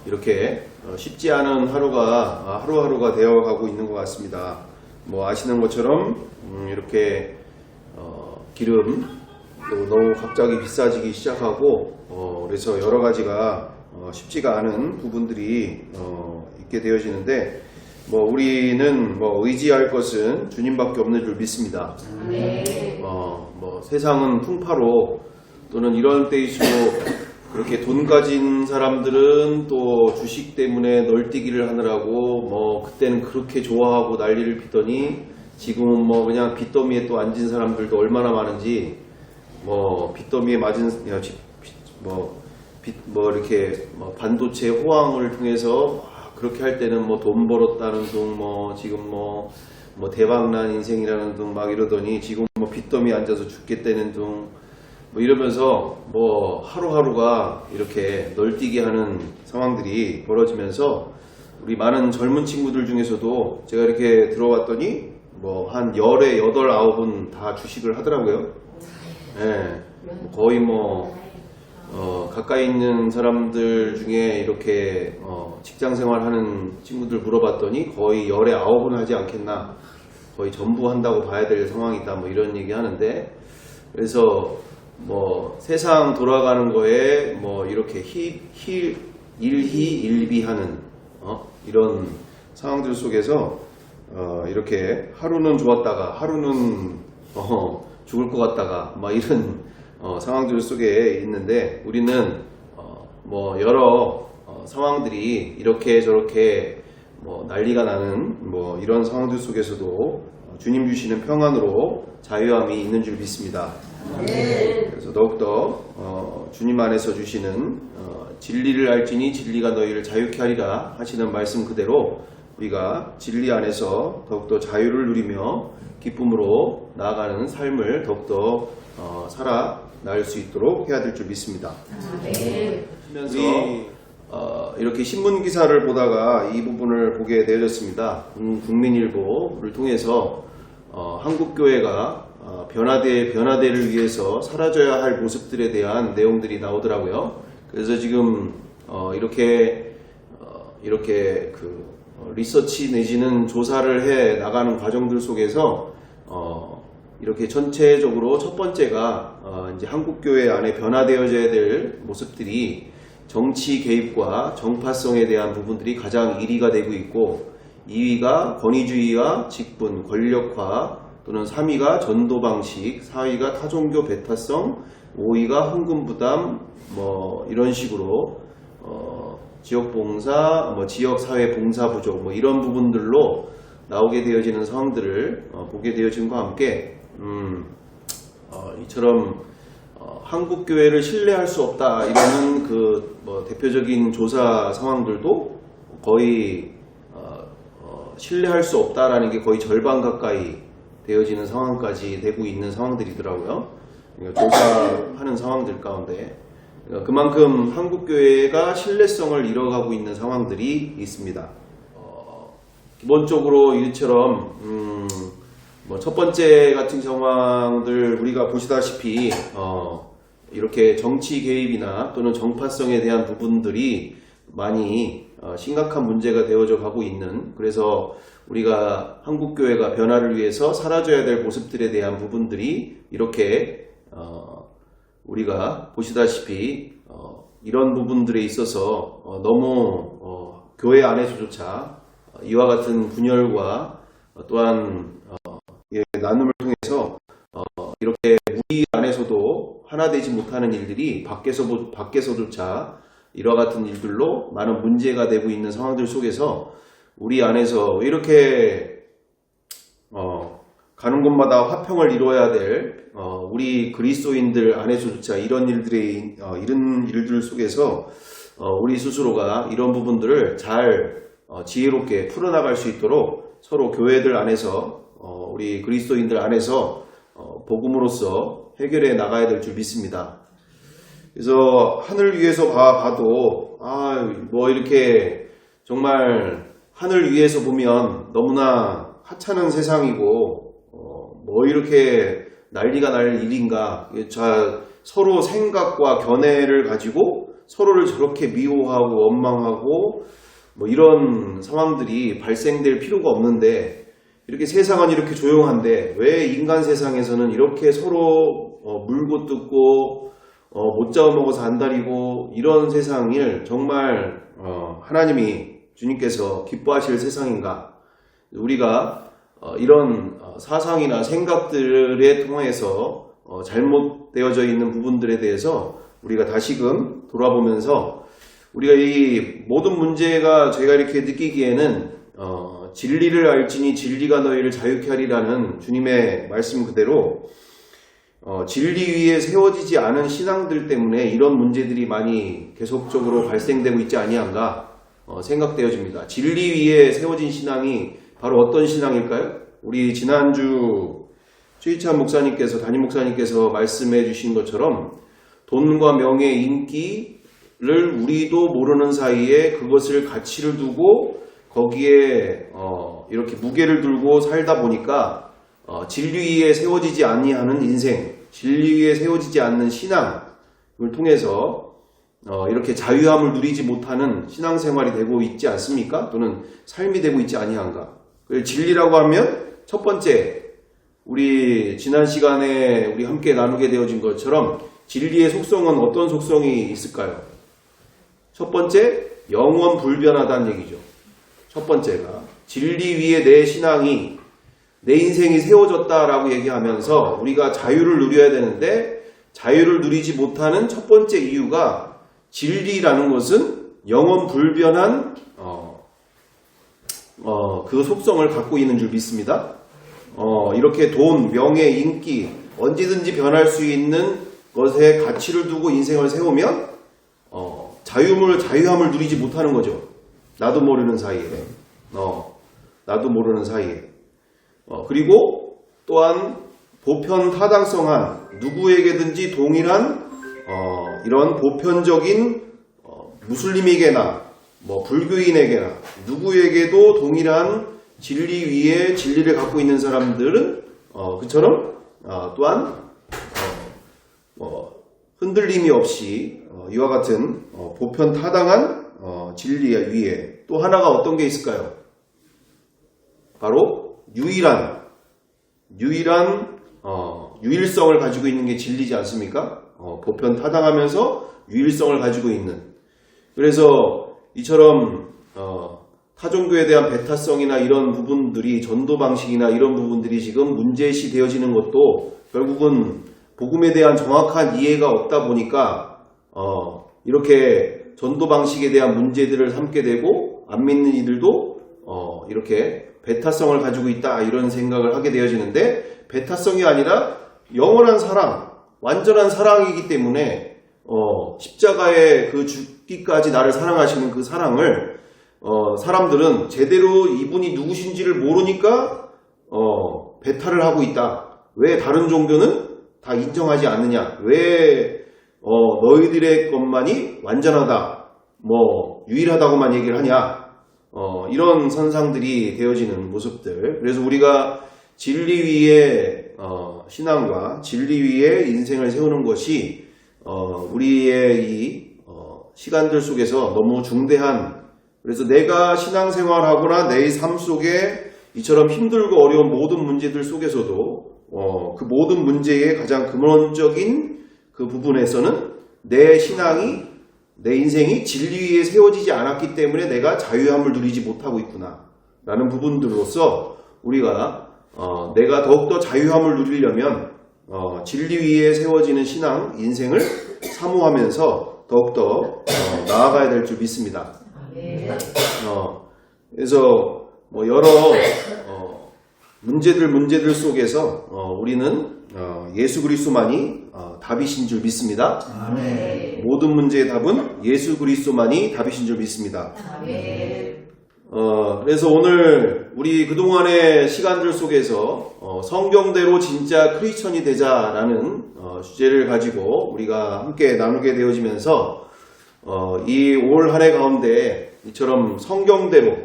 이렇게 쉽지 않은 하루가 하루하루가 되어가고 있는 것 같습니다. 뭐 아시는 것처럼 이렇게 기름 또 너무 갑자기 비싸지기 시작하고 그래서 여러 가지가 쉽지가 않은 부분들이 있게 되어지는데 뭐 우리는 뭐 의지할 것은 주님밖에 없는 줄 믿습니다. 뭐 세상은 풍파로 또는 이런 때일수록 그렇게 돈 가진 사람들은 또 주식 때문에 널뛰기를 하느라고 뭐 그때는 그렇게 좋아하고 난리를 피더니 지금은 뭐 그냥 빚더미에 또 앉은 사람들도 얼마나 많은지 뭐 빚더미에 맞은 뭐 이렇게 뭐 반도체 호황을 통해서 그렇게 할 때는 뭐 돈 벌었다는 둥 뭐 지금 뭐 대박난 인생이라는 둥 막 이러더니 지금 뭐 빚더미에 앉아서 죽겠다는 둥 뭐 이러면서 뭐 하루하루가 이렇게 널뛰게 하는 상황들이 벌어지면서 우리 많은 젊은 친구들 중에서도 제가 이렇게 들어봤더니 뭐 한 열에 8, 9은 다 주식을 하더라고요. 네, 거의 뭐 가까이 있는 사람들 중에 이렇게 직장 생활하는 친구들 물어봤더니 거의 열에 9은 하지 않겠나, 거의 전부 한다고 봐야 될 상황이다, 뭐 이런 얘기 하는데, 그래서 뭐 세상 돌아가는 거에 뭐 이렇게 일희일비하는 이런 상황들 속에서 이렇게 하루는 좋았다가 하루는 죽을 것 같다가 막 이런 상황들 속에 있는데, 우리는 뭐 여러 상황들이 이렇게 저렇게 뭐 난리가 나는 뭐 이런 상황들 속에서도 주님 주시는 평안으로 자유함이 있는 줄 믿습니다. 그래서 더욱더 주님 안에서 주시는 진리를 알지니 진리가 너희를 자유케 하리라 하시는 말씀 그대로 우리가 진리 안에서 더욱더 자유를 누리며 기쁨으로 나아가는 삶을 더욱더 살아날 수 있도록 해야 될 줄 믿습니다. 하면서 이렇게 신문 기사를 보다가 이 부분을 보게 되어졌습니다. 국민일보를 통해서 한국교회가 변화대를 위해서 사라져야 할 모습들에 대한 내용들이 나오더라고요. 그래서 지금 이렇게 그 리서치 내지는 조사를 해 나가는 과정들 속에서 이렇게 전체적으로 첫 번째가 이제 한국교회 안에 변화되어져야 될 모습들이 정치 개입과 정파성에 대한 부분들이 가장 1위가 되고 있고, 2위가 권위주의와 직분, 권력화, 또는 3위가 전도 방식, 4위가 타종교 배타성, 5위가 헌금 부담, 뭐 이런 식으로 지역 봉사, 뭐 지역 사회 봉사 부족, 뭐 이런 부분들로 나오게 되어지는 상황들을 보게 되어진과 함께 이처럼 한국 교회를 신뢰할 수 없다 이러는 그 뭐 대표적인 조사 상황들도 거의 신뢰할 수 없다라는 게 거의 절반 가까이 되어지는 상황까지 되고 있는 상황들이더라고요. 그러니까 조사하는 상황들 가운데 그만큼 한국교회가 신뢰성을 잃어가고 있는 상황들이 있습니다. 기본적으로 이처럼 뭐 첫 번째 같은 상황들 우리가 보시다시피 이렇게 정치 개입이나 또는 정파성에 대한 부분들이 많이 심각한 문제가 되어져 가고 있는, 그래서 우리가 한국교회가 변화를 위해서 사라져야 될 모습들에 대한 부분들이 이렇게 우리가 보시다시피 이런 부분들에 있어서 너무 교회 안에서조차 이와 같은 분열과 또한 나눔을 통해서 이렇게 우리 안에서도 하나 되지 못하는 일들이 밖에서조차 이와 같은 일들로 많은 문제가 되고 있는 상황들 속에서 우리 안에서 이렇게 가는 곳마다 화평을 이루어야 될 우리 그리스도인들 안에서조차 이런 일들 속에서 우리 스스로가 이런 부분들을 잘 지혜롭게 풀어나갈 수 있도록 서로 교회들 안에서 우리 그리스도인들 안에서 복음으로써 해결해 나가야 될 줄 믿습니다. 그래서 하늘 위에서 봐도 뭐 이렇게 정말 하늘 위에서 보면 너무나 하찮은 세상이고 뭐 이렇게 난리가 날 일인가, 서로 생각과 견해를 가지고 서로를 저렇게 미워하고 원망하고 뭐 이런 상황들이 발생될 필요가 없는데, 이렇게 세상은 이렇게 조용한데 왜 인간 세상에서는 이렇게 서로 물고 뜯고 못 잡아먹어서 안달이고, 이런 세상을 정말 하나님이 주님께서 기뻐하실 세상인가? 우리가 이런 사상이나 생각들에 통해서 잘못되어져 있는 부분들에 대해서 우리가 다시금 돌아보면서, 우리가 이 모든 문제가 제가 이렇게 느끼기에는 진리를 알지니 진리가 너희를 자유케 하리라는 주님의 말씀 그대로 진리 위에 세워지지 않은 신앙들 때문에 이런 문제들이 많이 계속적으로 발생되고 있지 아니한가 생각되어집니다. 진리 위에 세워진 신앙이 바로 어떤 신앙일까요? 우리 지난주 최희찬 목사님께서, 담임 목사님께서 말씀해 주신 것처럼 돈과 명예, 인기를 우리도 모르는 사이에 그것을 가치를 두고 거기에 이렇게 무게를 들고 살다 보니까 진리 위에 세워지지 아니하는 인생, 진리 위에 세워지지 않는 신앙을 통해서 이렇게 자유함을 누리지 못하는 신앙생활이 되고 있지 않습니까? 또는 삶이 되고 있지 아니한가? 진리라고 하면 첫 번째, 우리 지난 시간에 우리 함께 나누게 되어진 것처럼 진리의 속성은 어떤 속성이 있을까요? 첫 번째, 영원 불변하다는 얘기죠. 첫 번째가 진리 위에 내 신앙이, 내 인생이 세워졌다라고 얘기하면서 우리가 자유를 누려야 되는데, 자유를 누리지 못하는 첫 번째 이유가, 진리라는 것은 영원 불변한 그 속성을 갖고 있는 줄 믿습니다. 이렇게 돈, 명예, 인기 언제든지 변할 수 있는 것에 가치를 두고 인생을 세우면 자유함을 누리지 못하는 거죠. 나도 모르는 사이에. 나도 모르는 사이에. 그리고 또한 보편 타당성한, 누구에게든지 동일한 이런 보편적인 무슬림에게나 불교인에게나 누구에게도 동일한 진리 위에 진리를 갖고 있는 사람들은 그처럼 또한 흔들림이 없이 이와 같은 보편 타당한 진리 위에 또 하나가 어떤 게 있을까요? 바로 유일성을 가지고 있는 게 진리지 않습니까? 보편 타당하면서 유일성을 가지고 있는. 그래서 이처럼 타종교에 대한 배타성이나 이런 부분들이, 전도 방식이나 이런 부분들이 지금 문제시 되어지는 것도 결국은 복음에 대한 정확한 이해가 없다 보니까 이렇게 전도 방식에 대한 문제들을 삼게 되고, 안 믿는 이들도 이렇게 배타성을 가지고 있다, 이런 생각을 하게 되어지는데, 배타성이 아니라 영원한 사랑, 완전한 사랑이기 때문에 십자가에 그 죽기까지 나를 사랑하시는 그 사랑을 사람들은 제대로 이분이 누구신지를 모르니까 배탈을 하고 있다. 왜 다른 종교는 다 인정하지 않느냐? 왜 너희들의 것만이 완전하다, 유일하다고만 얘기를 하냐? 이런 선상들이 되어지는 모습들. 그래서 우리가 진리 위에 신앙과 진리 위에 인생을 세우는 것이 우리의 이 시간들 속에서 너무 중대한, 그래서 내가 신앙생활하거나 내 삶 속에 이처럼 힘들고 어려운 모든 문제들 속에서도 그 모든 문제의 가장 근원적인 그 부분에서는 내 신앙이, 내 인생이 진리 위에 세워지지 않았기 때문에 내가 자유함을 누리지 못하고 있구나 라는 부분들로서 우리가 내가 더욱더 자유함을 누리려면 진리 위에 세워지는 신앙, 인생을 사모하면서 더욱더 나아가야 될 줄 믿습니다. 그래서 여러 문제들 속에서 우리는 예수 그리스도만이 답이신 줄 믿습니다. 아멘. 모든 문제의 답은 예수 그리스도만이 답이신 줄 믿습니다. 아멘. 그래서 오늘 우리 그동안의 시간들 속에서 성경대로 진짜 크리스천이 되자라는 주제를 가지고 우리가 함께 나누게 되어지면서 이 올 한 해 가운데 이처럼 성경대로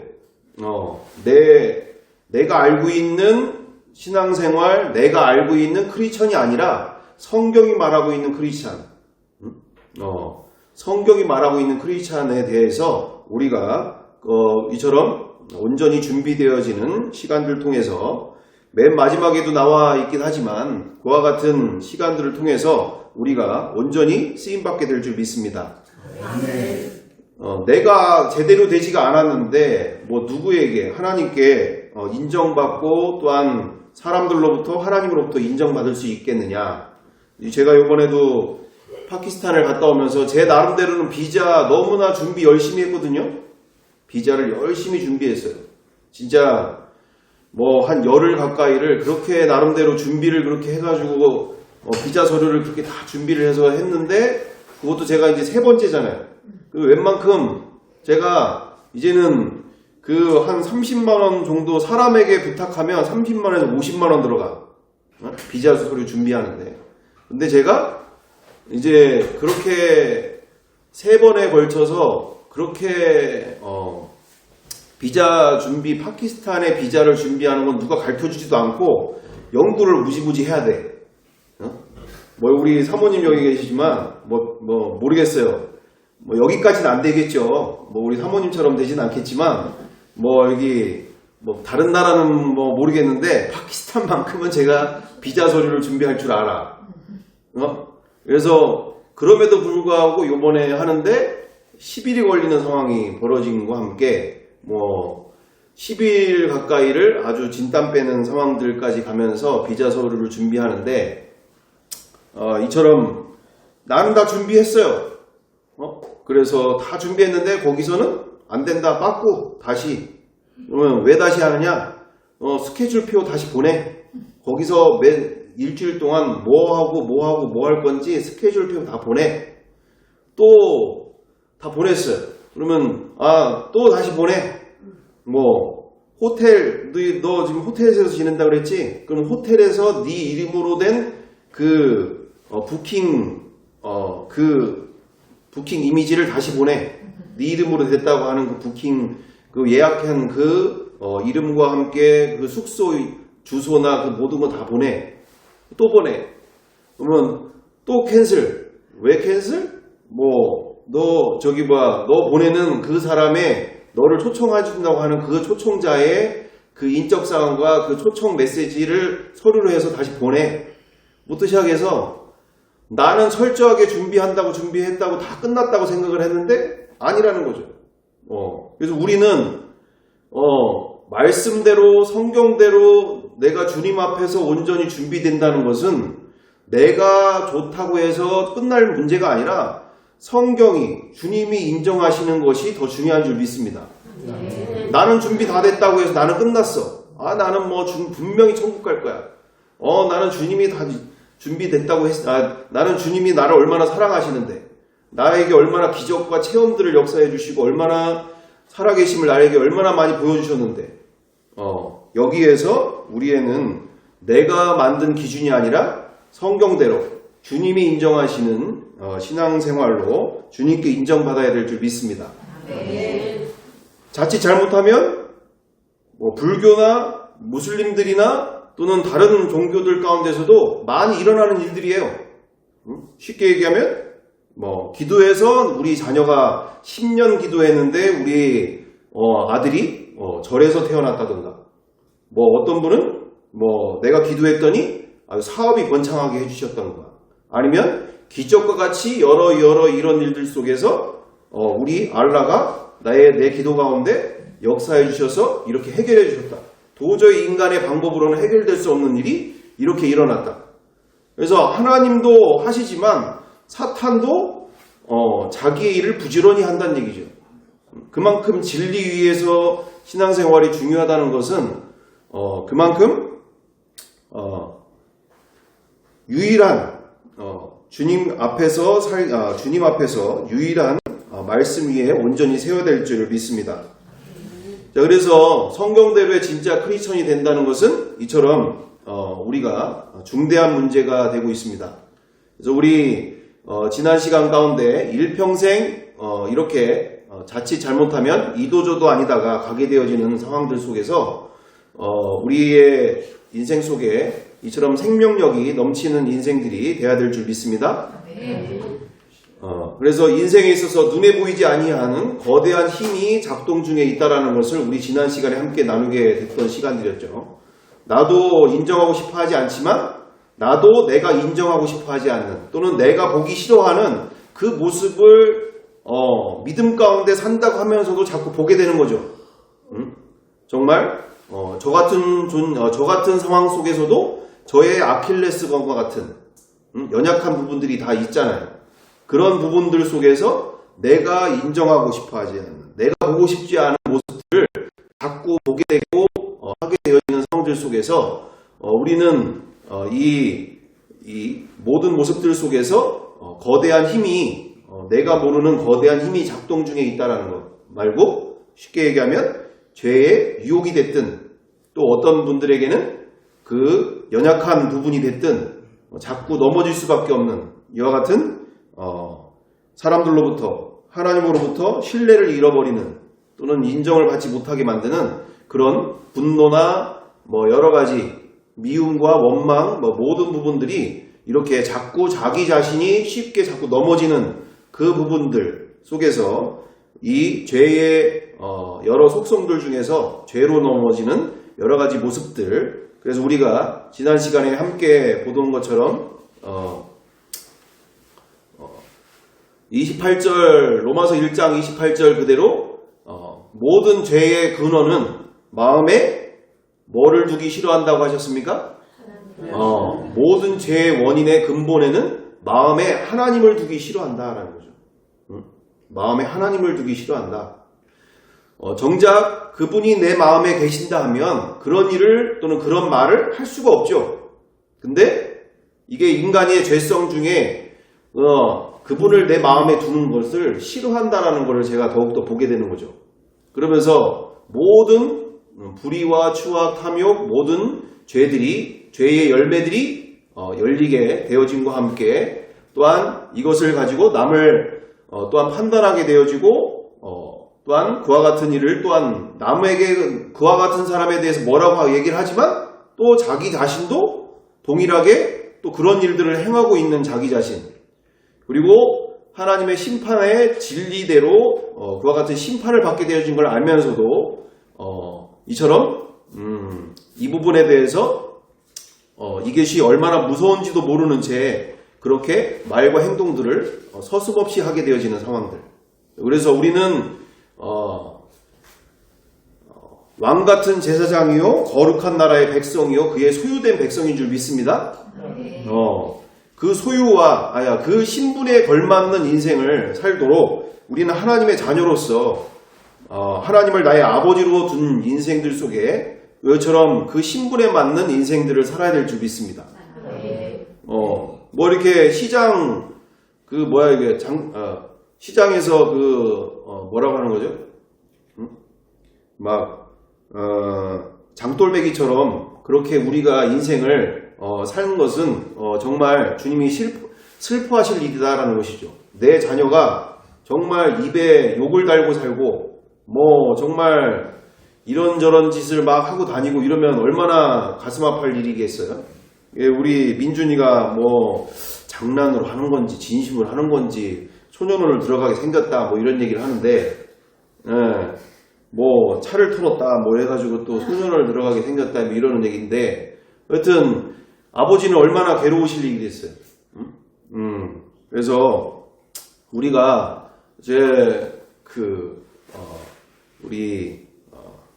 내가 알고 있는 신앙생활, 내가 알고 있는 크리스천이 아니라 성경이 말하고 있는 크리스천, 성경이 말하고 있는 크리스찬에 대해서 우리가 이처럼 온전히 준비되어지는 시간들을 통해서 맨 마지막에도 나와 있긴 하지만 그와 같은 시간들을 통해서 우리가 온전히 쓰임받게 될 줄 믿습니다. 내가 제대로 되지가 않았는데 뭐 누구에게 하나님께 인정받고 또한 사람들로부터 하나님으로부터 인정받을 수 있겠느냐. 제가 이번에도 파키스탄을 갔다 오면서 제 나름대로는 비자 너무나 준비 열심히 했거든요. 비자를 열심히 준비했어요. 진짜 뭐 한 열흘 가까이를 그렇게 나름대로 준비를 그렇게 해가지고 비자 서류를 그렇게 다 준비를 해서 했는데 그것도 제가 이제 세 번째잖아요. 웬만큼 제가 이제는 그 한 30만원 정도 사람에게 부탁하면 30만원에서 50만원 들어가. 비자 서류 준비하는데. 근데 제가 이제 그렇게 세 번에 걸쳐서 그렇게 비자 준비, 파키스탄의 비자를 준비하는 건 누가 가르쳐주지도 않고 연구를 무지무지 해야 돼. 뭐 우리 사모님 여기 계시지만 뭐 모르겠어요. 뭐 여기까지는 안 되겠죠. 뭐 우리 사모님처럼 되진 않겠지만 뭐 여기 뭐 다른 나라는 뭐 모르겠는데 파키스탄만큼은 제가 비자 서류를 준비할 줄 알아. 그래서 그럼에도 불구하고 요번에 하는데 10일이 걸리는 상황이 벌어진 것과 함께 뭐 10일 가까이를 아주 진땀 빼는 상황들까지 가면서 비자 서류를 준비하는데 이처럼 나는 다 준비했어요. 그래서 다 준비했는데 거기서는 안 된다 빠꾸 다시. 그러면 왜 다시 하느냐? 스케줄표 다시 보내. 거기서 매 일주일 동안 뭐 하고 뭐 할 건지 스케줄표 다 보내. 또 다 보냈어요. 그러면 또 다시 보내. 뭐 호텔 너 지금 호텔에서 지낸다 그랬지? 그럼 호텔에서 네 이름으로 된 그 부킹 부킹 이미지를 다시 보내. 네 이름으로 됐다고 하는 그 부킹 그 예약한 그 이름과 함께 그 숙소 주소나 그 모든 거 다 보내. 또 보내. 그러면 또 캔슬. 왜 캔슬? 뭐 너 너 보내는 그 사람의 너를 초청해준다고 하는 그 초청자의 그 인적사항과 그 초청 메시지를 서류로 해서 다시 보내. 부터 시작해서 나는 철저하게 준비했다고 다 끝났다고 생각을 했는데 아니라는 거죠. 그래서 우리는 말씀대로 성경대로 내가 주님 앞에서 온전히 준비된다는 것은 내가 좋다고 해서 끝날 문제가 아니라 성경이 주님이 인정하시는 것이 더 중요한 줄 믿습니다. 나는 준비 다 됐다고 해서 나는 끝났어. 나는 뭐 분명히 천국 갈 거야. 나는 주님이 다 준비됐다고 나는 주님이 나를 얼마나 사랑하시는데 나에게 얼마나 기적과 체험들을 역사해 주시고 얼마나 살아계심을 나에게 얼마나 많이 보여주셨는데 여기에서 우리에는 내가 만든 기준이 아니라 성경대로 주님이 인정하시는 신앙생활로 주님께 인정받아야 될 줄 믿습니다. 자칫 잘못하면 뭐 불교나 무슬림들이나 또는 다른 종교들 가운데서도 많이 일어나는 일들이에요. 쉽게 얘기하면 뭐 기도해서 우리 자녀가 10년 기도했는데 우리 아들이 절에서 태어났다던가 뭐 어떤 분은 뭐 내가 기도했더니 사업이 번창하게 해주셨던가 아니면 기적과 같이 여러 이런 일들 속에서 우리 알라가 내 기도 가운데 역사해 주셔서 이렇게 해결해 주셨다. 도저히 인간의 방법으로는 해결될 수 없는 일이 이렇게 일어났다. 그래서 하나님도 하시지만 사탄도 자기의 일을 부지런히 한다는 얘기죠. 그만큼 진리 위에서 신앙생활이 중요하다는 것은 그만큼 유일한 주님 앞에서 유일한 말씀 위에 온전히 세워야 될 줄 믿습니다. 자, 그래서 성경대로의 진짜 크리스천이 된다는 것은 이처럼 우리가 중대한 문제가 되고 있습니다. 그래서 우리 지난 시간 가운데 일평생 이렇게 자칫 잘못하면 이도저도 아니다가 가게 되어지는 상황들 속에서 우리의 인생 속에 이처럼 생명력이 넘치는 인생들이 되어야 될 줄 믿습니다. 그래서 인생에 있어서 눈에 보이지 아니하는 거대한 힘이 작동 중에 있다라는 것을 우리 지난 시간에 함께 나누게 됐던 시간들이었죠. 나도 인정하고 싶어 하지 않지만 나도 내가 인정하고 싶어 하지 않는 또는 내가 보기 싫어하는 그 모습을 믿음 가운데 산다고 하면서도 자꾸 보게 되는 거죠. 정말 저 같은 상황 속에서도 저의 아킬레스건과 같은 연약한 부분들이 다 있잖아요. 그런 부분들 속에서 내가 인정하고 싶어 하지 않는, 내가 보고 싶지 않은 모습들을 자꾸 보게 되고 하게 되어지는 상황들 속에서 우리는 이 모든 모습들 속에서 거대한 힘이 내가 모르는 거대한 힘이 작동 중에 있다는 것 말고 쉽게 얘기하면 죄의 유혹이 됐든 또 어떤 분들에게는 그 연약한 부분이 됐든 자꾸 넘어질 수밖에 없는 이와 같은 사람들로부터 하나님으로부터 신뢰를 잃어버리는 또는 인정을 받지 못하게 만드는 그런 분노나 여러 가지 미움과 원망 모든 부분들이 이렇게 자꾸 자기 자신이 쉽게 자꾸 넘어지는 그 부분들 속에서 이 죄의 여러 속성들 중에서 죄로 넘어지는 여러 가지 모습들. 그래서 우리가 지난 시간에 함께 보던 것처럼 28절 로마서 1장 28절 그대로 모든 죄의 근원은 마음에 뭐를 두기 싫어한다고 하셨습니까? 모든 죄의 원인의 근본에는 마음에 하나님을 두기 싫어한다라는 거죠. 마음에 하나님을 두기 싫어한다. 정작 그분이 내 마음에 계신다 하면 그런 일을 또는 그런 말을 할 수가 없죠. 근데 이게 인간의 죄성 중에 그분을 내 마음에 두는 것을 싫어한다라는 것을 제가 더욱더 보게 되는 거죠. 그러면서 모든 불의와 추악, 탐욕, 모든 죄의 열매들이 열리게 되어짐과 함께 또한 이것을 가지고 남을 또한 판단하게 되어지고 또한 그와 같은 일을 또한 남에게 그와 같은 사람에 대해서 뭐라고 얘기를 하지만 또 자기 자신도 동일하게 또 그런 일들을 행하고 있는 자기 자신 그리고 하나님의 심판의 진리대로 그와 같은 심판을 받게 되어진 걸 알면서도 이처럼 이 부분에 대해서 이것이 얼마나 무서운지도 모르는 채 그렇게 말과 행동들을 서슴없이 하게 되어지는 상황들. 그래서 우리는 왕 같은 제사장이요 거룩한 나라의 백성이요 그의 소유된 백성인 줄 믿습니다. 그 소유와 그 신분에 걸맞는 인생을 살도록 우리는 하나님의 자녀로서 하나님을 나의 아버지로 둔 인생들 속에 이처럼 그 신분에 맞는 인생들을 살아야 될 줄 믿습니다. 이렇게 시장 시장에서 뭐라고 하는 거죠? 장돌배기처럼 그렇게 우리가 인생을 사는 것은 정말 주님이 슬퍼하실 일이다라는 것이죠. 내 자녀가 정말 입에 욕을 달고 살고 정말 이런저런 짓을 막 하고 다니고 이러면 얼마나 가슴 아플 일이겠어요? 우리 민준이가 장난으로 하는 건지 진심으로 하는 건지 소년원을 들어가게 생겼다 이런 얘기를 하는데 차를 털었다 해가지고 또 소년원을 들어가게 생겼다 이러는 얘기인데 여튼 아버지는 얼마나 괴로우실 일이겠어요. 그래서 우리가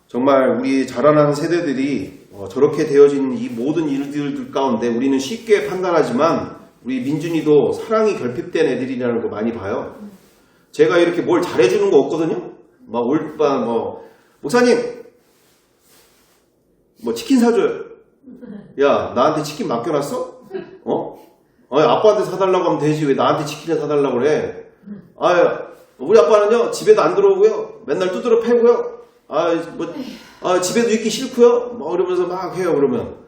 정말 우리 자라나는 세대들이 저렇게 되어진 이 모든 일들 가운데 우리는 쉽게 판단하지만 우리 민준이도 사랑이 결핍된 애들이라는 거 많이 봐요. 제가 이렇게 뭘 잘해주는 거 없거든요. 올밤 목사님 치킨 사줘요. 야 나한테 치킨 맡겨놨어? 아빠한테 사달라고 하면 되지 왜 나한테 치킨을 사달라고 그래? 우리 아빠는요 집에도 안 들어오고요 맨날 두드러 패고요. 집에도 있기 싫고요. 이러면서 막 해요. 그러면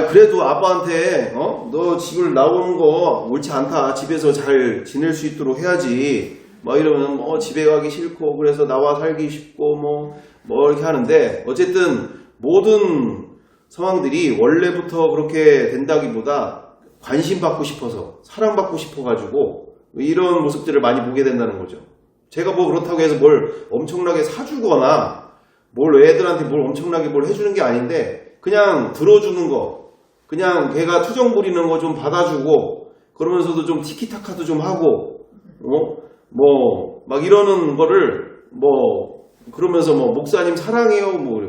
그래도 아빠한테 너 집을 나오는 거 옳지 않다. 집에서 잘 지낼 수 있도록 해야지. 이러면 집에 가기 싫고 그래서 나와 살기 싶고 이렇게 하는데 어쨌든 모든 상황들이 원래부터 그렇게 된다기보다 관심 받고 싶어서 사랑받고 싶어가지고 이런 모습들을 많이 보게 된다는 거죠. 제가 뭐 그렇다고 해서 뭘 엄청나게 사주거나 뭘 애들한테 뭘 엄청나게 뭘 해주는 게 아닌데 그냥 들어주는 거, 그냥 걔가 투정 부리는 거 좀 받아주고 그러면서도 좀 티키타카도 좀 하고 뭐 막 이러는 거를 뭐 그러면서 뭐 목사님 사랑해요 뭐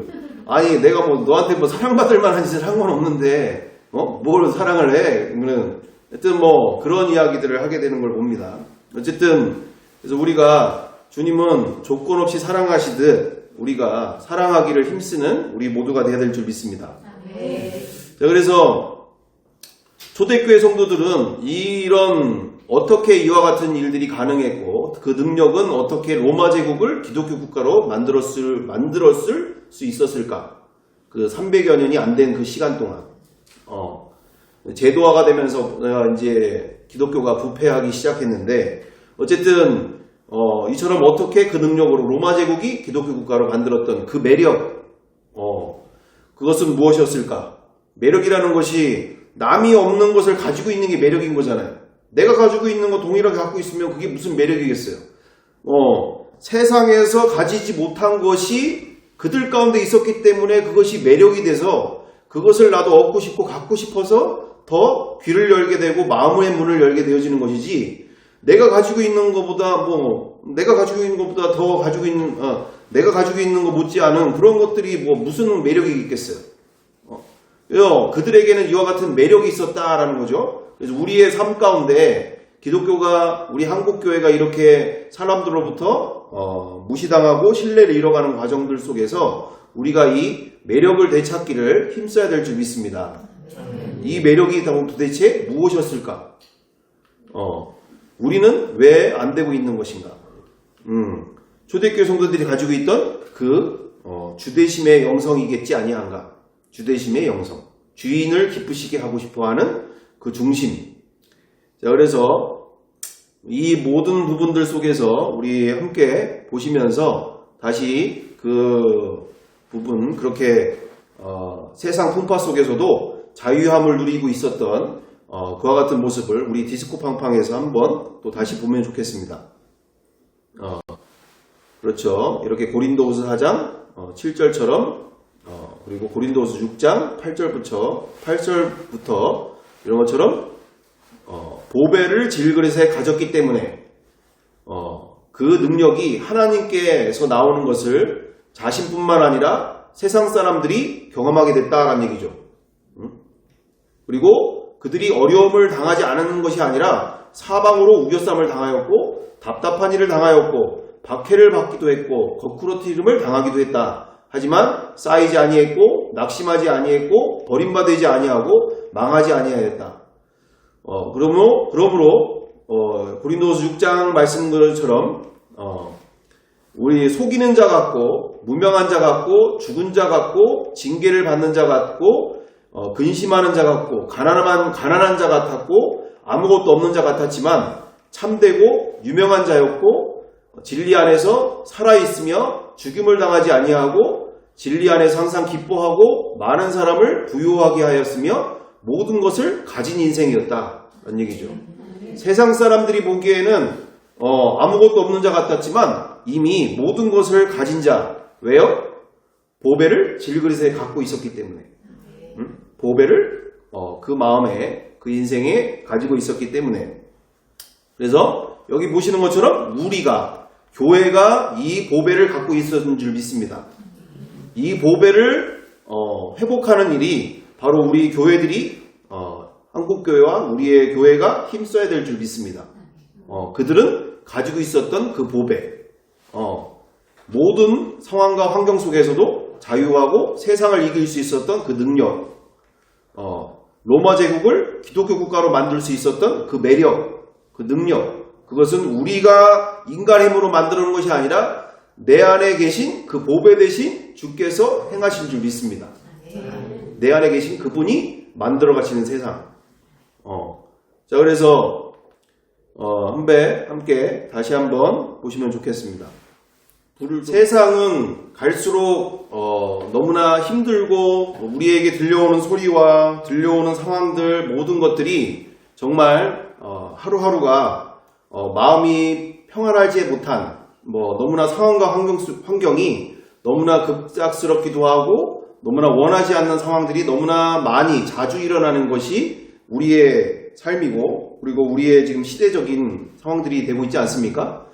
아니 내가 뭐 너한테 뭐 사랑받을 만한 짓을 한 건 없는데 뭘 사랑을 해? 그러면 하여튼 뭐 그런 이야기들을 하게 되는 걸 봅니다. 어쨌든 그래서 우리가 주님은 조건 없이 사랑하시듯 우리가 사랑하기를 힘쓰는 우리 모두가 되어야 될 줄 믿습니다. 자, 그래서 초대교회 성도들은 이런 어떻게 이와 같은 일들이 가능했고 그 능력은 어떻게 로마 제국을 기독교 국가로 만들었을 수 있었을까? 그 300여 년이 안 된 그 시간 동안 제도화가 되면서 이제 기독교가 부패하기 시작했는데 어쨌든 이처럼 어떻게 그 능력으로 로마 제국이 기독교 국가로 만들었던 그 매력 그것은 무엇이었을까? 매력이라는 것이 남이 없는 것을 가지고 있는 게 매력인 거잖아요. 내가 가지고 있는 거 동일하게 갖고 있으면 그게 무슨 매력이겠어요? 세상에서 가지지 못한 것이 그들 가운데 있었기 때문에 그것이 매력이 돼서 그것을 나도 얻고 싶고 갖고 싶어서 더 귀를 열게 되고 마음의 문을 열게 되어지는 것이지 내가 가지고 있는 것보다 내가 가지고 있는 것보다 더 가지고 있는 내가 가지고 있는 것 못지않은 그런 것들이 뭐 무슨 매력이 있겠어요? 그들에게는 이와 같은 매력이 있었다라는 거죠. 그래서 우리의 삶 가운데 기독교가 우리 한국교회가 이렇게 사람들로부터 무시당하고 신뢰를 잃어가는 과정들 속에서 우리가 이 매력을 되찾기를 힘써야 될 줄 믿습니다. 이 매력이 도대체 무엇이었을까? 우리는 왜 안 되고 있는 것인가? 초대교회 성도들이 가지고 있던 그 주대심의 영성이겠지 아니한가? 주대심의 영성, 주인을 기쁘시게 하고 싶어하는 그 중심. 자, 그래서 이 모든 부분들 속에서 우리 함께 보시면서 다시 그 부분 그렇게 세상 풍파 속에서도 자유함을 누리고 있었던 그와 같은 모습을 우리 디스코팡팡에서 한번 또 다시 보면 좋겠습니다. 그렇죠. 이렇게 고린도후서 4장 7절처럼 그리고 고린도후서 6장 8절부터 이런 것처럼 보배를 질그릇에 가졌기 때문에 그 능력이 하나님께서 나오는 것을 자신뿐만 아니라 세상 사람들이 경험하게 됐다라는 얘기죠. 그리고 그들이 어려움을 당하지 않은 것이 아니라 사방으로 우겨쌈을 당하였고 답답한 일을 당하였고 박해를 받기도 했고 거꾸러뜨림을 당하기도 했다. 하지만 쌓이지 아니했고 낙심하지 아니했고 버림받지 아니하고 망하지 아니하였다. 그러므로 고린도후서 6장 말씀들처럼 우리 속이는 자 같고 무명한 자 같고 죽은 자 같고 징계를 받는 자 같고 근심하는 자 같고 가난한 자 같았고 아무것도 없는 자 같았지만 참되고 유명한 자였고 진리 안에서 살아있으며 죽임을 당하지 아니하고 진리 안에서 항상 기뻐하고 많은 사람을 부유하게 하였으며 모든 것을 가진 인생이었다 라는 얘기죠. 세상 사람들이 보기에는 아무것도 없는 자 같았지만 이미 모든 것을 가진 자. 왜요? 보배를 질그릇에 갖고 있었기 때문에. 보배를 그 마음에 그 인생에 가지고 있었기 때문에. 그래서 여기 보시는 것처럼 우리가 교회가 이 보배를 갖고 있었는 줄 믿습니다. 이 보배를 회복하는 일이 바로 우리 교회들이 한국교회와 우리의 교회가 힘써야 될 줄 믿습니다. 그들은 가지고 있었던 그 보배, 모든 상황과 환경 속에서도 자유하고 세상을 이길 수 있었던 그 능력, 로마 제국을 기독교 국가로 만들 수 있었던 그 매력, 그 능력, 그것은 우리가 인간의 힘으로 만들어 놓은 것이 아니라 내 안에 계신 그 보배 대신 주께서 행하신 줄 믿습니다. 내 안에 계신 그분이 만들어 가시는 세상. 자, 그래서 함께 다시 한번 보시면 좋겠습니다. 세상은 갈수록 너무나 힘들고 우리에게 들려오는 소리와 들려오는 상황들 모든 것들이 정말 하루하루가 마음이 평안하지 못한 너무나 상황과 환경이 너무나 급작스럽기도 하고 너무나 원하지 않는 상황들이 너무나 많이 자주 일어나는 것이 우리의 삶이고 그리고 우리의 지금 시대적인 상황들이 되고 있지 않습니까?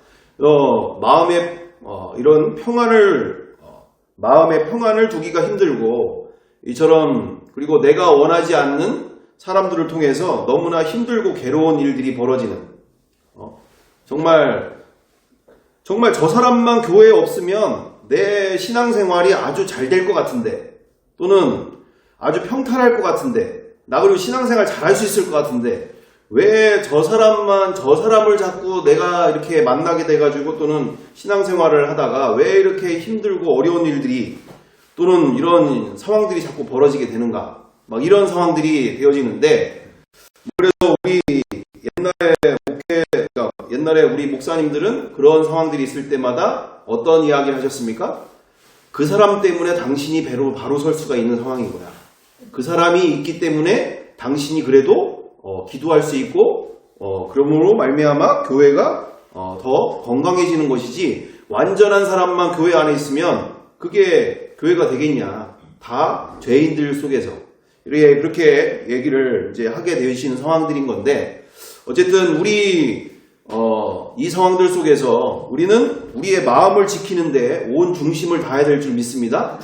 마음의 이런 마음의 평안을 두기가 힘들고 이처럼 그리고 내가 원하지 않는 사람들을 통해서 너무나 힘들고 괴로운 일들이 벌어지는 정말 저 사람만 교회에 없으면 내 신앙생활이 아주 잘 될 것 같은데 또는 아주 평탄할 것 같은데 나 그리고 신앙생활 잘할 수 있을 것 같은데 왜 저 사람을 자꾸 내가 이렇게 만나게 돼가지고 또는 신앙생활을 하다가 왜 이렇게 힘들고 어려운 일들이 또는 이런 상황들이 자꾸 벌어지게 되는가 막 이런 상황들이 되어지는데 그래서 우리 옛날에 우리 목사님들은 그런 상황들이 있을 때마다 어떤 이야기를 하셨습니까? 그 사람 때문에 당신이 바로 설 수가 있는 상황인 거야. 그 사람이 있기 때문에 당신이 그래도 기도할 수 있고 그러므로 말미암아 교회가 더 건강해지는 것이지 완전한 사람만 교회 안에 있으면 그게 교회가 되겠냐. 다 죄인들 속에서 그렇게 얘기를 이제 하게 되시는 상황들인 건데 어쨌든 이 상황들 속에서 우리는 우리의 마음을 지키는데 온 중심을 다해야 될 줄 믿습니다.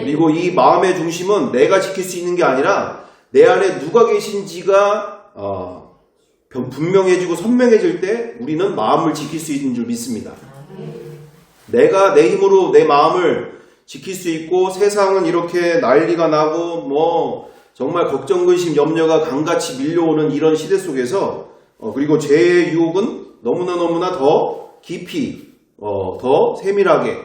그리고 이 마음의 중심은 내가 지킬 수 있는 게 아니라 내 안에 누가 계신지가 분명해지고 선명해질 때 우리는 마음을 지킬 수 있는 줄 믿습니다. 내가 내 힘으로 내 마음을 지킬 수 있고 세상은 이렇게 난리가 나고 정말 걱정, 근심, 염려가 강같이 밀려오는 이런 시대 속에서 그리고 죄의 유혹은 너무나 더 깊이 더 세밀하게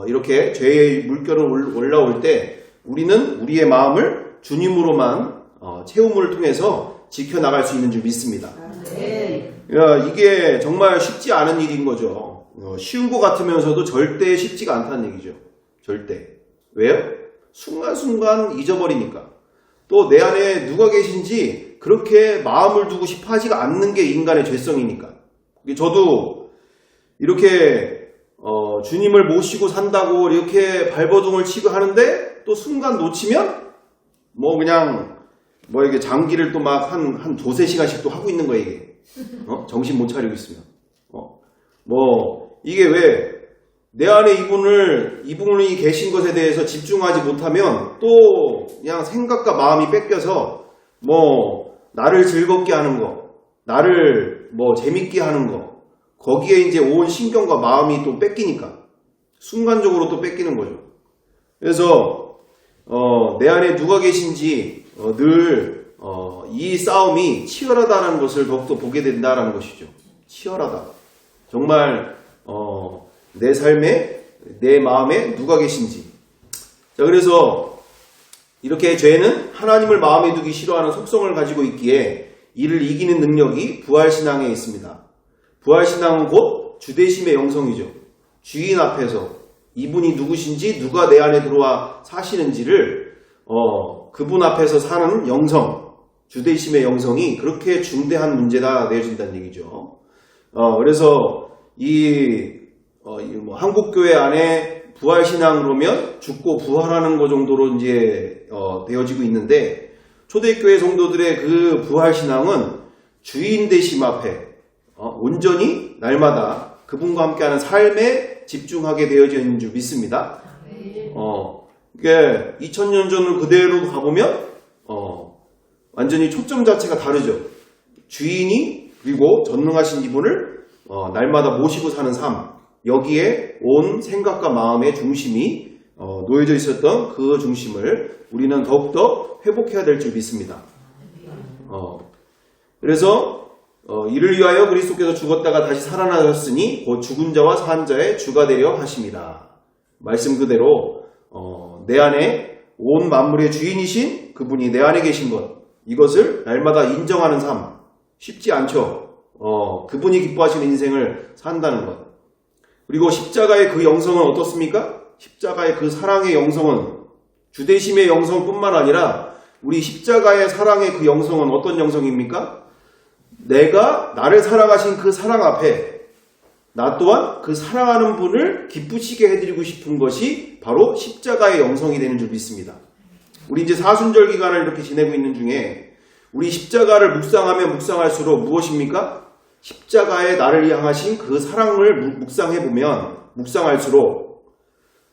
이렇게 죄의 물결을 올라올 때 우리는 우리의 마음을 주님으로만 채움을 통해서 지켜나갈 수 있는 줄 믿습니다. 이게 정말 쉽지 않은 일인 거죠. 쉬운 것 같으면서도 절대 쉽지가 않다는 얘기죠. 절대. 왜요? 순간순간 잊어버리니까. 또 내 안에 누가 계신지 그렇게 마음을 두고 싶어 하지가 않는 게 인간의 죄성이니까. 저도 이렇게 주님을 모시고 산다고 이렇게 발버둥을 치고 하는데 또 순간 놓치면 이게 장기를 또 막 한 두세 시간씩 또 하고 있는 거예요, 이게. 정신 못 차리고 있으면. 이게 왜 내 안에 이분이 계신 것에 대해서 집중하지 못하면 또 그냥 생각과 마음이 뺏겨서 나를 즐겁게 하는 거, 나를 재밌게 하는 거, 거기에 이제 온 신경과 마음이 또 뺏기니까 순간적으로 또 뺏기는 거죠. 그래서 내 안에 누가 계신지 늘 이 싸움이 치열하다는 것을 더욱더 보게 된다는 것이죠. 치열하다. 정말 내 삶에 내 마음에 누가 계신지. 자, 그래서 이렇게 죄는 하나님을 마음에 두기 싫어하는 속성을 가지고 있기에 이를 이기는 능력이 부활신앙에 있습니다. 부활신앙은 곧 주되심의 영성이죠. 주인 앞에서 이분이 누구신지 누가 내 안에 들어와 사시는지를 그분 앞에서 사는 영성, 주되심의 영성이 그렇게 중대한 문제다 내어진다는 얘기죠. 그래서 한국교회 안에 부활신앙으로면 죽고 부활하는 것 정도로 이제 되어지고 있는데 초대교회 성도들의 그 부활신앙은 주인 되심 앞에 온전히 날마다 그분과 함께하는 삶에 집중하게 되어져 있는 줄 믿습니다. 이게 2000년 전을 그대로 가보면 완전히 초점 자체가 다르죠. 주인이 그리고 전능하신 이분을 날마다 모시고 사는 삶, 여기에 온 생각과 마음의 중심이 놓여져 있었던 그 중심을 우리는 더욱더 회복해야 될 줄 믿습니다. 그래서 이를 위하여 그리스도께서 죽었다가 다시 살아나셨으니 곧 죽은 자와 산 자의 주가 되려 하십니다. 말씀 그대로 내 안에 온 만물의 주인이신 그분이 내 안에 계신 것, 이것을 날마다 인정하는 삶, 쉽지 않죠. 그분이 기뻐하시는 인생을 산다는 것. 그리고 십자가의 그 영성은 어떻습니까? 십자가의 그 사랑의 영성은 주되심의 영성뿐만 아니라 우리 십자가의 사랑의 그 영성은 어떤 영성입니까? 내가 나를 사랑하신 그 사랑 앞에 나 또한 그 사랑하는 분을 기쁘시게 해드리고 싶은 것이 바로 십자가의 영성이 되는 줄 믿습니다. 우리 이제 사순절 기간을 이렇게 지내고 있는 중에 우리 십자가를 묵상하면 묵상할수록 무엇입니까? 십자가에 나를 향하신 그 사랑을 묵상해보면 묵상할수록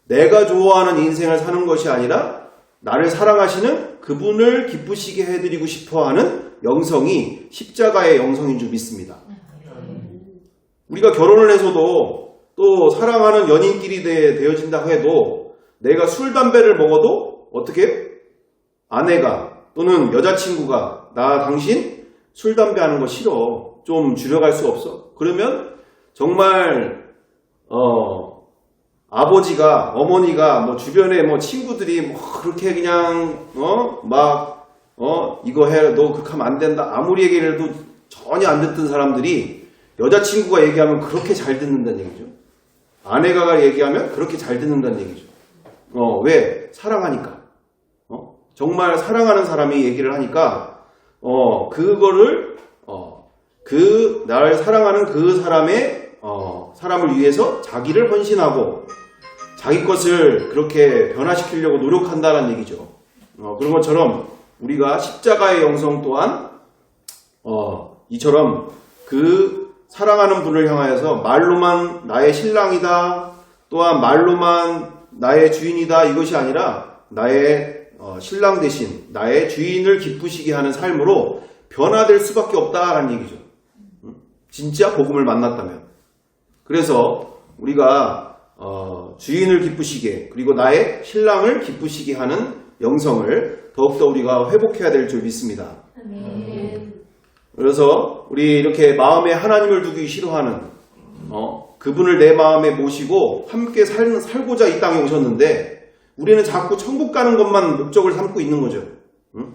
내가 좋아하는 인생을 사는 것이 아니라 나를 사랑하시는 그분을 기쁘시게 해드리고 싶어하는 영성이 십자가의 영성인 줄 믿습니다. 우리가 결혼을 해서도 또 사랑하는 연인끼리 되어진다고 해도 내가 술, 담배를 먹어도 어떻게 해요? 아내가 또는 여자친구가 나 당신 술, 담배 하는 거 싫어. 좀 줄여갈 수 없어. 그러면 정말 아버지가 어머니가 뭐 주변에 뭐 친구들이 뭐 그렇게 그냥 이거 해 너 그렇게 하면 안 된다 아무리 얘기를 해도 전혀 안 듣던 사람들이 여자친구가 얘기하면 그렇게 잘 듣는다는 얘기죠. 아내가 얘기하면 그렇게 잘 듣는다는 얘기죠. 왜? 사랑하니까. 정말 사랑하는 사람이 얘기를 하니까 그거를 나를 사랑하는 그 사람을 위해서 자기를 헌신하고 자기 것을 그렇게 변화시키려고 노력한다는 얘기죠. 그런 것처럼 우리가 십자가의 영성 또한 이처럼 그 사랑하는 분을 향하여서 말로만 나의 신랑이다 또한 말로만 나의 주인이다 이것이 아니라 나의 신랑 대신 나의 주인을 기쁘시게 하는 삶으로 변화될 수밖에 없다라는 얘기죠. 진짜 복음을 만났다면. 그래서 우리가 주인을 기쁘시게 그리고 나의 신랑을 기쁘시게 하는 영성을 더욱더 우리가 회복해야 될 줄 믿습니다. 그래서 우리 이렇게 마음에 하나님을 두기 싫어하는 그분을 내 마음에 모시고 함께 살고자 이 땅에 오셨는데 우리는 자꾸 천국 가는 것만 목적을 삼고 있는 거죠. 응?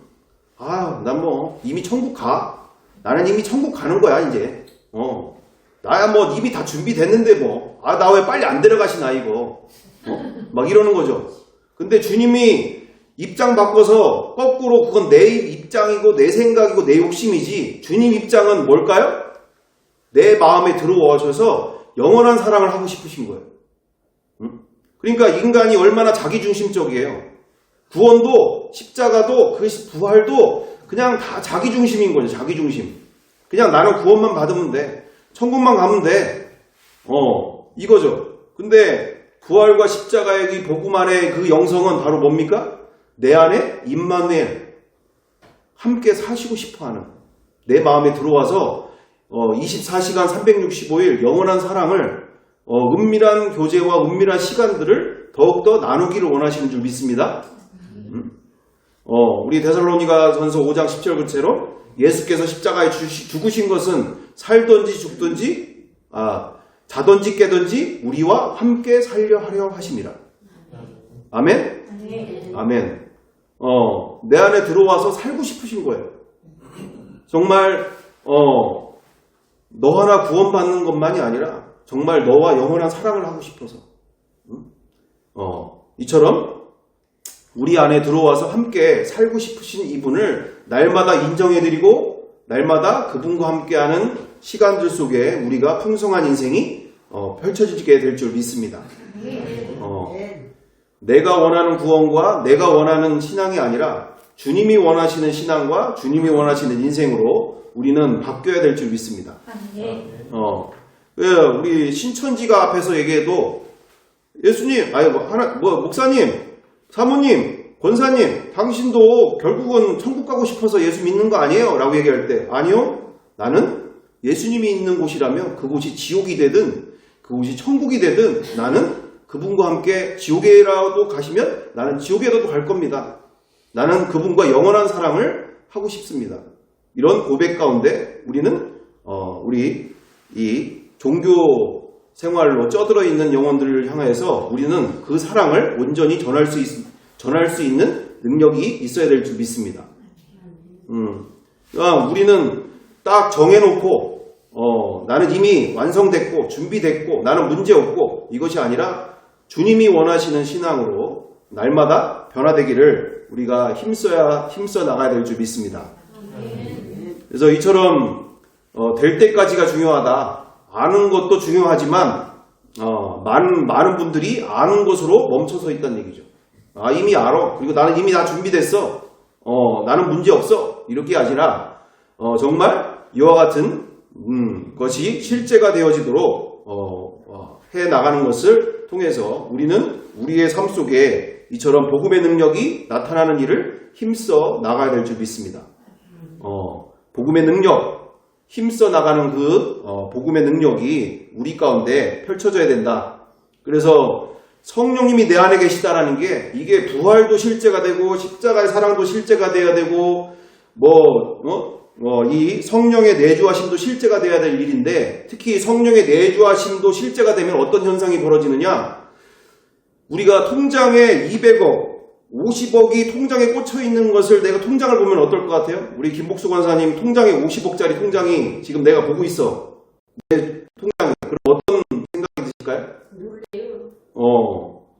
난 뭐 이미 천국 가. 나는 이미 천국 가는 거야 이제. 나야 뭐 이미 다 준비됐는데 뭐. 나 왜 빨리 안 데려가시나 이거. 막 이러는 거죠. 근데 주님이 입장 바꿔서 거꾸로 그건 내 입장이고 내 생각이고 내 욕심이지 주님 입장은 뭘까요? 내 마음에 들어오셔서 영원한 사랑을 하고 싶으신 거예요. 그러니까 인간이 얼마나 자기중심적이에요. 구원도 십자가도 그 부활도 그냥 다 자기중심인 거죠. 자기중심. 그냥 나는 구원만 받으면 돼. 천국만 가면 돼. 이거죠. 근데 부활과 십자가의 이 복음 안의 그 영성은 바로 뭡니까? 내 안에 임마누엘 함께 사시고 싶어하는 내 마음에 들어와서 24시간 365일 영원한 사랑을 은밀한 교제와 은밀한 시간들을 더욱더 나누기를 원하시는 줄 믿습니다. 우리 데살로니가 전서 5장 10절 글처럼 예수께서 십자가에 죽으신 것은 살든지 죽든지 자든지 깨든지 우리와 함께 살려 하려 하심이라. 아멘? 아멘. 내 안에 들어와서 살고 싶으신 거예요. 정말 너 하나 구원받는 것만이 아니라 정말 너와 영원한 사랑을 하고 싶어서 이처럼 우리 안에 들어와서 함께 살고 싶으신 이분을 날마다 인정해드리고 날마다 그분과 함께하는 시간들 속에 우리가 풍성한 인생이 펼쳐지게 될 줄 믿습니다. 내가 원하는 구원과 내가 원하는 신앙이 아니라 주님이 원하시는 신앙과 주님이 원하시는 인생으로 우리는 바뀌어야 될 줄 믿습니다. 우리 신천지가 앞에서 얘기해도 예수님, 목사님, 사모님, 권사님, 당신도 결국은 천국 가고 싶어서 예수 믿는 거 아니에요? 라고 얘기할 때 아니요. 나는 예수님이 있는 곳이라면 그곳이 지옥이 되든 그곳이 천국이 되든 나는 그분과 함께 지옥에라도 가시면 나는 지옥에라도 갈 겁니다. 나는 그분과 영원한 사랑을 하고 싶습니다. 이런 고백 가운데 우리는 우리 이 종교 생활로 쩌들어 있는 영혼들을 향해서 우리는 그 사랑을 온전히 전할 수 있는 능력이 있어야 될 줄 믿습니다. 그러니까 우리는 딱 정해놓고 나는 이미 완성됐고 준비됐고 나는 문제없고 이것이 아니라 주님이 원하시는 신앙으로 날마다 변화되기를 우리가 힘써 나가야 될 줄 믿습니다. 그래서 이처럼 될 때까지가 중요하다. 아는 것도 중요하지만 많은 분들이 아는 것으로 멈춰서 있다는 얘기죠. 이미 알아. 그리고 나는 이미 다 준비됐어. 나는 문제 없어. 이렇게 아니라 정말 이와 같은 것이 실제가 되어지도록 해 나가는 것을 통해서 우리는 우리의 삶 속에 이처럼 복음의 능력이 나타나는 일을 힘써 나가야 될 줄 믿습니다. 복음의 능력, 힘써 나가는 그 복음의 능력이 우리 가운데 펼쳐져야 된다. 그래서 성령님이 내 안에 계시다라는 게 이게 부활도 실제가 되고 십자가의 사랑도 실제가 돼야 되고 이 성령의 내주하심도 실제가 돼야 될 일인데, 특히 성령의 내주하심도 실제가 되면 어떤 현상이 벌어지느냐? 우리가 통장에 200억, 50억이 통장에 꽂혀 있는 것을 내가 통장을 보면 어떨 것 같아요? 우리 김복수 권사님 통장에 50억짜리 통장이 지금 내가 보고 있어. 내 통장에. 그럼 어떤 생각이 드실까요?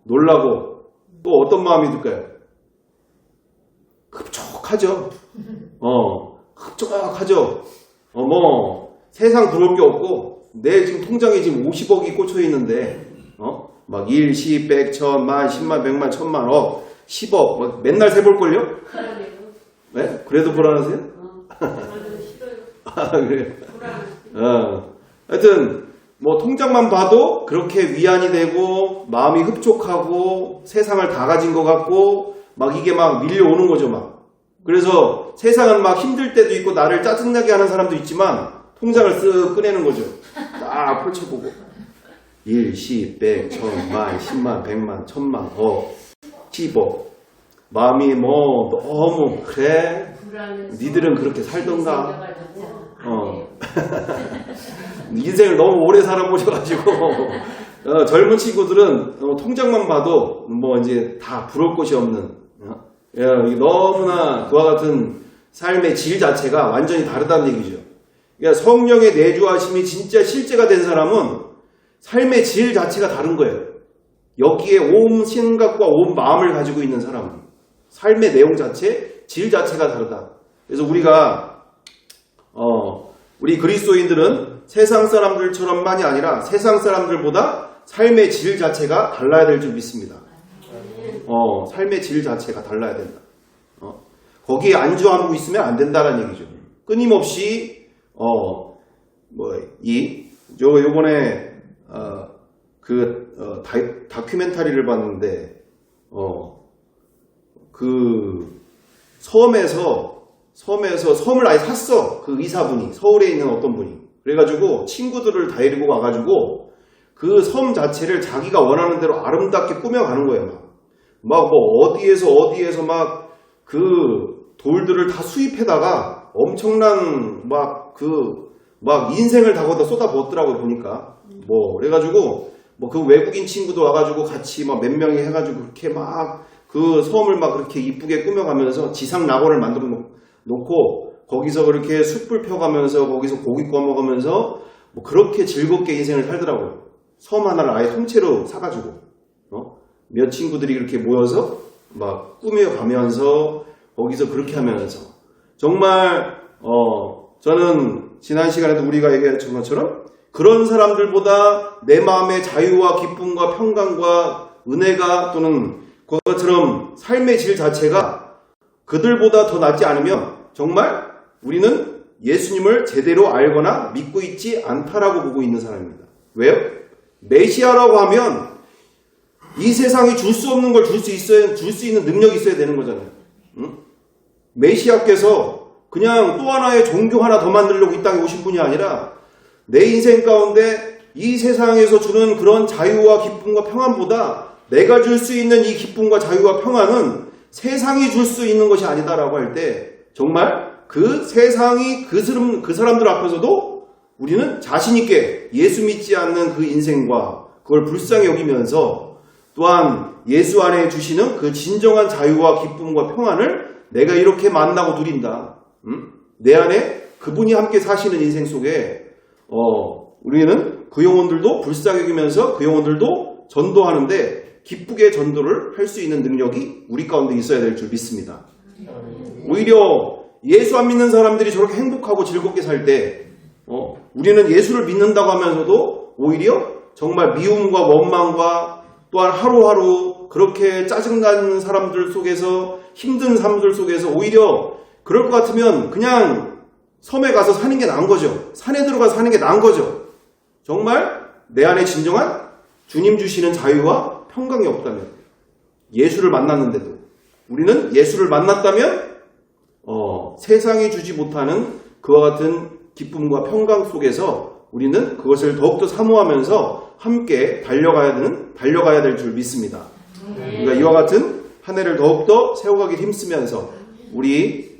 놀라고. 또 어떤 마음이 들까요? 흡족하죠. 흡족하죠. 세상 부러울 게 없고, 내 지금 통장에 지금 50억이 꽂혀 있는데, 막 1, 10, 100, 1000, 만, 10만, 100만, 1000만, 10억, 막 맨날 세볼 걸요? 네? 그래도 불안하세요? 그래요? 하여튼, 통장만 봐도 그렇게 위안이 되고, 마음이 흡족하고, 세상을 다 가진 것 같고, 막 이게 막 밀려오는 거죠, 막. 그래서 세상은 막 힘들 때도 있고 나를 짜증나게 하는 사람도 있지만 통장을 쓱 꺼내는 거죠. 딱 펼쳐보고 1, 10, 100, 1000, 만, 10만, 100만, 1000만, 10억. 마음이 너무 그래? 니들은 그렇게 살던가? 인생을 너무 오래 살아보셔가지고 젊은 친구들은 통장만 봐도 이제 다 부러울 것이 없는, 너무나 그와 같은 삶의 질 자체가 완전히 다르다는 얘기죠. 그러니까 성령의 내주하심이 진짜 실제가 된 사람은 삶의 질 자체가 다른 거예요. 여기에 온 생각과 온 마음을 가지고 있는 사람은 삶의 내용 자체, 질 자체가 다르다. 그래서 우리 그리스도인들은 세상 사람들처럼만이 아니라 세상 사람들보다 삶의 질 자체가 달라야 될 줄 믿습니다. 삶의 질 자체가 달라야 된다. 거기에 안주하고 있으면 안 된다는 얘기죠. 끊임없이 요번에 다큐멘터리를 봤는데 그 섬에서 섬을 아예 샀어. 그 의사분이, 서울에 있는 어떤 분이. 그래가지고 친구들을 데리고 와가지고 그 섬 자체를 자기가 원하는 대로 아름답게 꾸며가는 거예요. 막 어디에서 막 그 돌들을 다 수입해다가 엄청난 막 인생을 다 거기다 쏟아부었더라고요, 보니까. 그래가지고 그 외국인 친구도 와가지고 같이 막 몇 명이 해가지고 그렇게 막 그 섬을 막 그렇게 이쁘게 꾸며가면서 지상 낙원을 만들어 놓고 거기서 그렇게 숯불 펴가면서 거기서 고기 구워 먹으면서 그렇게 즐겁게 인생을 살더라고요. 섬 하나를 아예 통째로 사가지고 몇 친구들이 그렇게 모여서 막 꾸며가면서 거기서 그렇게 하면서 정말 저는 지난 시간에도 우리가 얘기했던 것처럼 그런 사람들보다 내 마음의 자유와 기쁨과 평강과 은혜가 또는 그것처럼 삶의 질 자체가 그들보다 더 낫지 않으면 정말 우리는 예수님을 제대로 알거나 믿고 있지 않다라고 보고 있는 사람입니다. 왜요? 메시아라고 하면 이 세상이 줄 수 없는 걸 줄 수 있는 능력이 있어야 되는 거잖아요. 응? 메시아께서 그냥 또 하나의 종교 하나 더 만들려고 이 땅에 오신 분이 아니라 내 인생 가운데 이 세상에서 주는 그런 자유와 기쁨과 평안보다 내가 줄 수 있는 이 기쁨과 자유와 평안은 세상이 줄 수 있는 것이 아니다라고 할 때 정말 그 세상이 그 사람들 앞에서도 우리는 자신있게 예수 믿지 않는 그 인생과 그걸 불쌍히 여기면서 또한 예수 안에 주시는 그 진정한 자유와 기쁨과 평안을 내가 이렇게 만나고 누린다. 내 안에 그분이 함께 사시는 인생 속에 우리는 그 영혼들도 불쌍히 여기면서 그 영혼들도 전도하는데 기쁘게 전도를 할 수 있는 능력이 우리 가운데 있어야 될 줄 믿습니다. 오히려 예수 안 믿는 사람들이 저렇게 행복하고 즐겁게 살 때 우리는 예수를 믿는다고 하면서도 오히려 정말 미움과 원망과 또한 하루하루 그렇게 짜증나는 사람들 속에서 힘든 사람들 속에서 오히려 그럴 것 같으면 그냥 섬에 가서 사는 게 나은 거죠. 산에 들어가서 사는 게 나은 거죠. 정말 내 안에 진정한 주님 주시는 자유와 평강이 없다면, 예수를 만났는데도 우리는 예수를 만났다면 세상이 주지 못하는 그와 같은 기쁨과 평강 속에서 우리는 그것을 더욱더 사모하면서 함께 달려가야 될 줄 믿습니다. 그러니까 이와 같은 한 해를 더욱더 세워가길 힘쓰면서 우리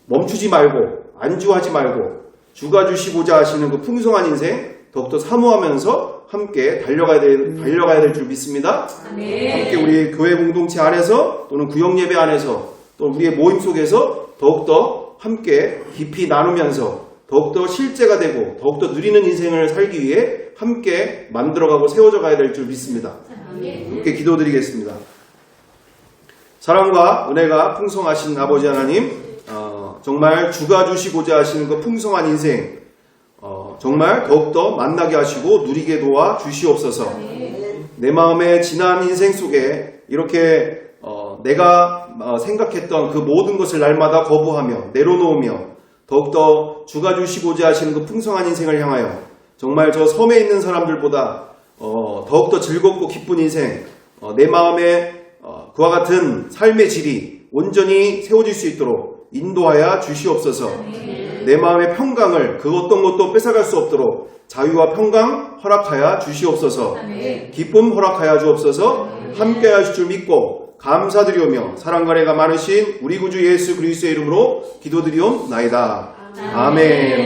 멈추지 말고 안주하지 말고 주가 주시고자 하시는 그 풍성한 인생 더욱더 사모하면서 함께 달려가야 될 줄 믿습니다. 함께 우리 교회 공동체 안에서 또는 구역 예배 안에서 또 우리의 모임 속에서 더욱더 함께 깊이 나누면서 더욱더 실제가 되고 더욱더 누리는 인생을 살기 위해 함께 만들어가고 세워져 가야 될 줄 믿습니다. 함께 기도드리겠습니다. 사랑과 은혜가 풍성하신 아버지 하나님, 정말 주가 주시고자 하시는 그 풍성한 인생 정말 더욱더 만나게 하시고 누리게 도와 주시옵소서. 내 마음의 지난 인생 속에 이렇게 내가 생각했던 그 모든 것을 날마다 거부하며 내려놓으며 더욱더 주가 주시고자 하시는 그 풍성한 인생을 향하여 정말 저 섬에 있는 사람들보다 더욱더 즐겁고 기쁜 인생, 내 마음에 그와 같은 삶의 질이 온전히 세워질 수 있도록 인도하여 주시옵소서. 내 마음의 평강을 그 어떤 것도 뺏어갈 수 없도록 자유와 평강 허락하여 주시옵소서. 기쁨 허락하여 주옵소서. 함께 하실 줄 믿고 감사드리오며 사랑과 은혜가 많으신 우리 구주 예수 그리스도의 이름으로 기도드리옵나이다. 아멘.